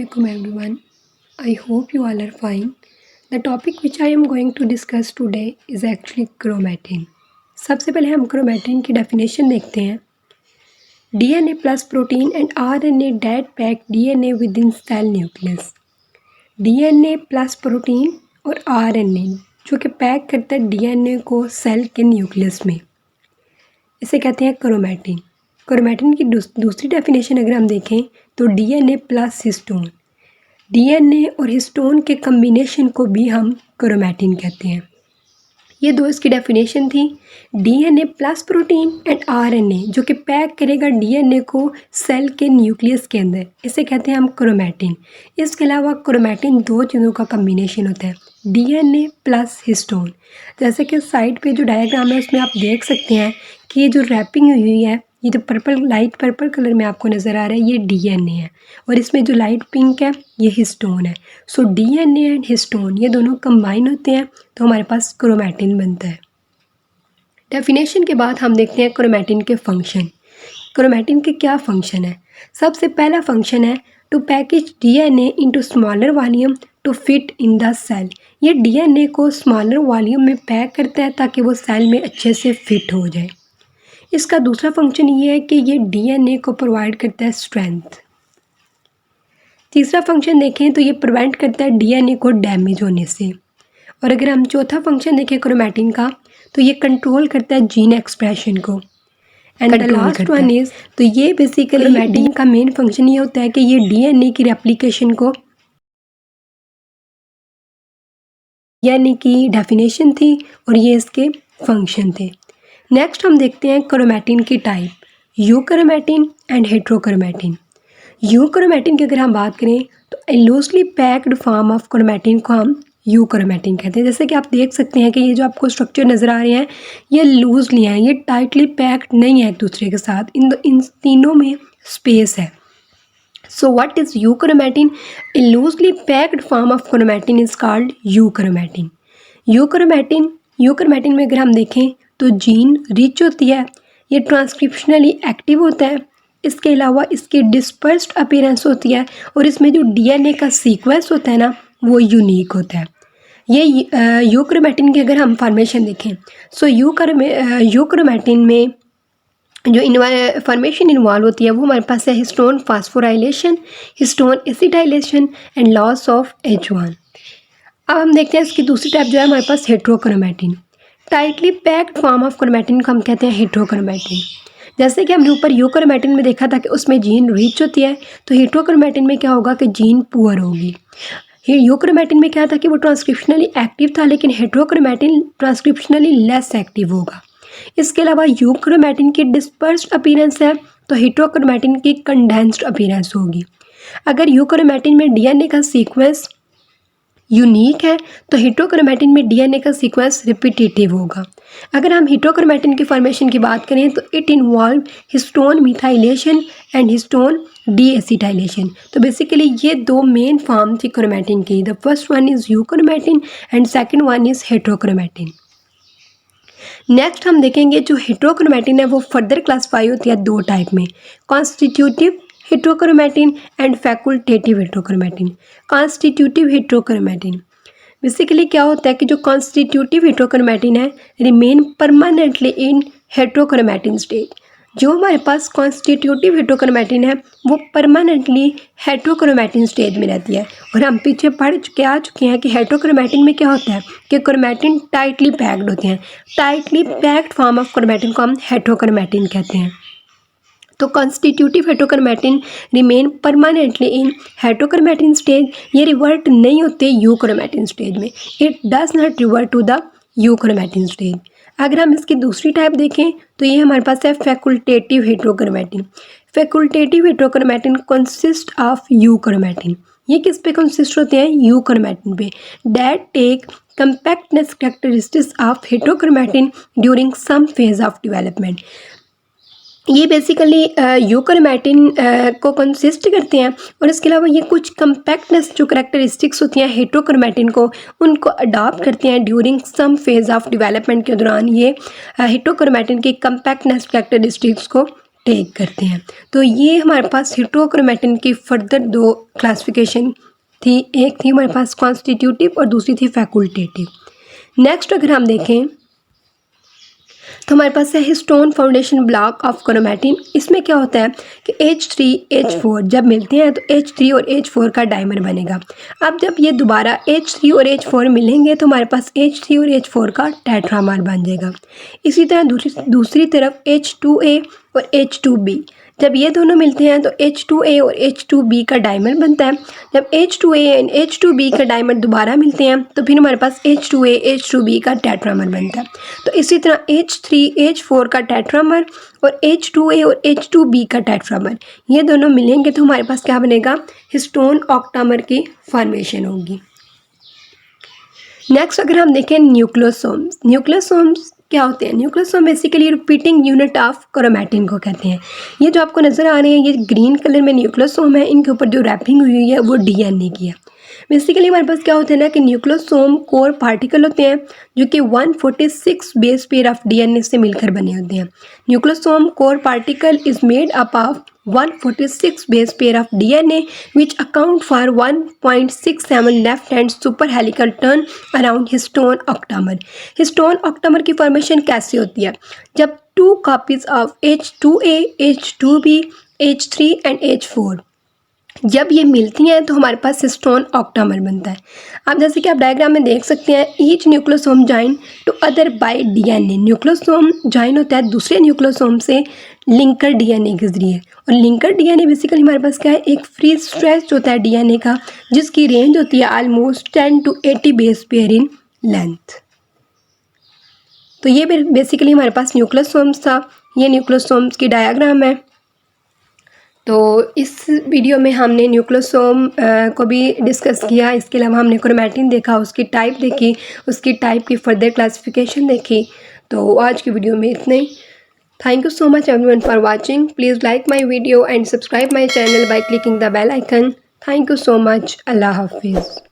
Assalamualaikum everyone. I hope you all are fine. The topic which I am going to discuss today is actually chromatin. सबसे पहले हम chromatin की definition देखते हैं. DNA plus protein and RNA that pack DNA within cell nucleus. DNA plus protein और RNA जो कि pack करता है DNA को सेल के न्यूक्लियस में, इसे कहते हैं क्रोमैटिन. क्रोमैटिन की दूसरी डेफिनेशन अगर हम देखें तो डीएनए प्लस हिस्टोन. डीएनए और हिस्टोन के कम्बिनेशन को भी हम क्रोमैटिन कहते हैं. ये दो इसकी डेफिनेशन थी. DNA plus protein and RNA जो कि पैक करेगा डीएनए को सेल के न्यूक्लियस के अंदर, इसे कहते हैं हम क्रोमैटिन. इसके अलावा क्रोमैटिन दो चीज़ों का कम्बिनेशन होता है, डीएनए प्लस हिस्टोन. जैसे कि साइड पे जो डायग्राम है उसमें आप देख सकते हैं कि ये जो रैपिंग हुई है, ये जो लाइट पर्पल कलर में आपको नज़र आ रहा है, ये डीएनए है और इसमें जो लाइट पिंक है ये हिस्टोन है. सो डीएनए एंड हिस्टोन ये दोनों कंबाइन होते हैं तो हमारे पास क्रोमैटिन बनता है. डेफिनेशन के बाद हम देखते हैं क्रोमैटिन के फंक्शन. क्रोमैटिन के क्या फंक्शन है? सबसे पहला फंक्शन है to package DNA into smaller volume to fit in the cell. ये डीएनए को स्मॉलर वॉल्यूम में पैक करता है ताकि वो सेल में अच्छे से फिट हो जाए. इसका दूसरा फंक्शन ये है कि ये डीएनए को प्रोवाइड करता है स्ट्रेंथ. तीसरा फंक्शन देखें तो ये प्रिवेंट करता है डीएनए को डैमेज होने से. और अगर हम चौथा फंक्शन देखें क्रोमैटिन का तो ये कंट्रोल करता है जीन एक्सप्रेशन को. And the last one is, तो ये बेसिकली क्रोमैटिन का मेन फंक्शन ये होता है कि ये डीएनए की रेप्लिकेशन को, यानी कि डेफिनेशन थी और ये इसके फंक्शन थे. नेक्स्ट हम देखते हैं क्रोमैटिन की type, euchromatin and heterochromatin. Euchromatin की अगर हम बात करें तो loosely packed form of chromatin को हम यूक्रोमैटिन कहते हैं. जैसे कि आप देख सकते हैं कि ये जो आपको स्ट्रक्चर नज़र आ रहे हैं ये लूजली हैं, ये टाइटली पैक्ड नहीं है एक दूसरे के साथ. इन तीनों में स्पेस है. So what is euchromatin? A loosely packed form of chromatin is called euchromatin. Euchromatin में अगर हम देखें तो जीन रिच होती है, ये ट्रांसक्रिप्शनली एक्टिव होता है. इसके अलावा इसकी डिस्पर्स्ड अपीयरेंस होती है और इसमें जो डीएनए का सीक्वेंस होता है ना वो यूनिक होता है. ये यूक्रोमैटिन की अगर हम फॉर्मेशन देखें सो यूक्रोमैटिन में जो फॉर्मेशन इन्वॉल्व होती है वो हमारे पास है histone phosphorylation, histone acetylation and loss of H1. अब हम देखते हैं इसकी दूसरी टाइप जो है हमारे पास heterochromatin. Tightly packed form of chromatin को हम कहते हैं हेट्रोक्रोमैटिन. जैसे कि हमने ऊपर यूक्रोमैटिन में देखा था कि उसमें जीन रिच होती है, तो हेट्रोक्रोमैटिन में क्या होगा कि जीन पुअर होगी. यूक्रोमैटिन में क्या था कि वो ट्रांसक्रिप्शनली एक्टिव था, लेकिन हेट्रोक्रोमैटिन ट्रांसक्रिप्शनली लेस एक्टिव होगा. इसके अलावा यूक्रोमैटिन की डिस्पर्स्ड अपीयरेंस है तो हेट्रोक्रोमैटिन की कंडेंस्ड अपीयरेंस होगी. अगर यूक्रोमैटिन में डीएनए का सीक्वेंस यूनिक है तो हेट्रोक्रोमैटिन में डीएनए का सीक्वेंस रिपीटेटिव होगा. अगर हम हेट्रोक्रोमैटिन की फॉर्मेशन की बात करें तो it involve histone methylation and histone डीएसिटाइलेशन. तो बेसिकली ये दो मेन फॉर्म थी क्रोमैटिन की. The first one is euchromatin and second one is heterochromatin. Next हम देखेंगे जो हेट्रोक्रोमैटिन है वो फर्दर क्लासीफाई होती है दो टाइप में, constitutive heterochromatin and facultative heterochromatin. Constitutive heterochromatin basically क्या होता है कि जो कॉन्स्टिट्यूटिव हेट्रोक्रोमैटिन है remain permanently in heterochromatin stage. जो हमारे पास कॉन्स्टिट्यूटिव हेट्रोक्रोमैटिन है वो परमानेंटली हेट्रोक्रोमैटिन स्टेज में रहती है. और हम पीछे पढ़ चुके हैं कि हेट्रोक्रोमैटिन में क्या होता है कि क्रोमैटिन टाइटली पैक्ड होते हैं. Tightly packed form of chromatin को हम हेट्रोक्रोमैटिन कहते हैं. तो constitutive heterochromatin remain permanently in heterochromatin stage, ये रिवर्ट नहीं होते यूक्रोमैटिन स्टेज में. It does not revert to the euchromatin stage. अगर हम इसकी दूसरी टाइप देखें तो ये हमारे पास है facultative heterochromatin. Facultative heterochromatin consist of euchromatin. ये किस पे कंसिस्ट होते हैं? यूक्रोमैटिन पे. That take compactness characteristics of heterochromatin during some phase of development. ये बेसिकली यूक्रोमैटिन को कंसिस्ट करते हैं और इसके अलावा ये कुछ कंपैक्टनेस जो करेक्टरिस्टिक्स होती हैं हेट्रोक्रोमैटिन को उनको अडॉप्ट करते हैं during some phase of development के दौरान. ये हेट्रोक्रोमैटिन की कंपैक्टनेस करेक्टरिस्टिक्स को टेक करते हैं। तो ये हमारे पास हेटेरोक्रोमैटिन की फर्दर दो क्लासिफिकेशन थी, एक थी हमारे पास कॉन्स्टिट्यूटिव और दूसरी थी फैकल्टेटिव। नेक्स्ट अगर हम देखें तो हमारे पास है histone foundation block of chromatin. इसमें क्या होता है कि H3 H4 जब मिलते हैं तो H3 और H4 का डाइमर बनेगा। अब जब ये दोबारा H3 और H4 मिलेंगे तो हमारे पास H3 और H4 का टेट्रामर बन जाएगा। इसी तरह दूसरी तरफ H2A और H2B जब ये दोनों मिलते हैं तो H2A और H2B का डाइमर बनता है। जब H2A एंड H2B का डाइमर दोबारा मिलते हैं तो फिर हमारे पास H2A H2B का टेट्रामर बनता है। तो इसी तरह H3 H4 का टेट्रामर और H2A और H2B का टेट्रामर ये दोनों मिलेंगे तो हमारे पास क्या बनेगा, हिस्टोन ऑक्टामर की फॉर्मेशन होगी। नेक्स्ट अगर हम देखें न्यूक्लियोसोम्स, न्यूक्लियोसोम्स क्या होते हैं? Nucleosome basically repeating unit of chromatin को कहते हैं। ये जो आपको नज़र आ रहे हैं ये ग्रीन कलर में न्यूक्लियोसोम है, इनके ऊपर जो रैपिंग हुई है वो डीएनए की है। बेसिकली हमारे पास क्या होता है ना कि न्यूक्लियोसोम कोर पार्टिकल होते हैं जो कि 146 बेस पेयर ऑफ डीएनए से मिलकर बने होते हैं। Nucleosome core particle is made up of 146 base pair of DNA which account for 1.67 left hand superhelical turn around histone octamer। Histone octamer की फॉर्मेशन कैसे होती है? जब 2 copies of H2A, H2B, H3 and H4 जब ये मिलती हैं तो हमारे पास हिस्टोन ऑक्टामर बनता है। अब जैसे कि आप डायग्राम में देख सकते हैं, each nucleosome join to other by DNA. Nucleosome join होता है दूसरे न्यूक्लियोसोम से लिंकर डीएनए के जरिए। और लिंकर डीएनए बेसिकली हमारे पास क्या है, एक फ्री स्ट्रेच होता है डीएनए का जिसकी रेंज होती है almost 10 to 80 base pair in length. तो ये बेसिकली हमारे पास न्यूक्लियोसोम्स था। ये न्यूक्लियोसोम्स की डायग्राम है। तो इस वीडियो में हमने न्यूक्लियोसोम को भी डिस्कस किया, इसके अलावा हमने क्रोमैटिन देखा, उसकी टाइप देखी, उसकी टाइप की फर्दर क्लासिफिकेशन देखी। तो आज की वीडियो में इतना ही। Thank you so much everyone for watching. Please like my video and subscribe my channel by clicking the bell icon. Thank you so much. अल्लाह हाफिज़।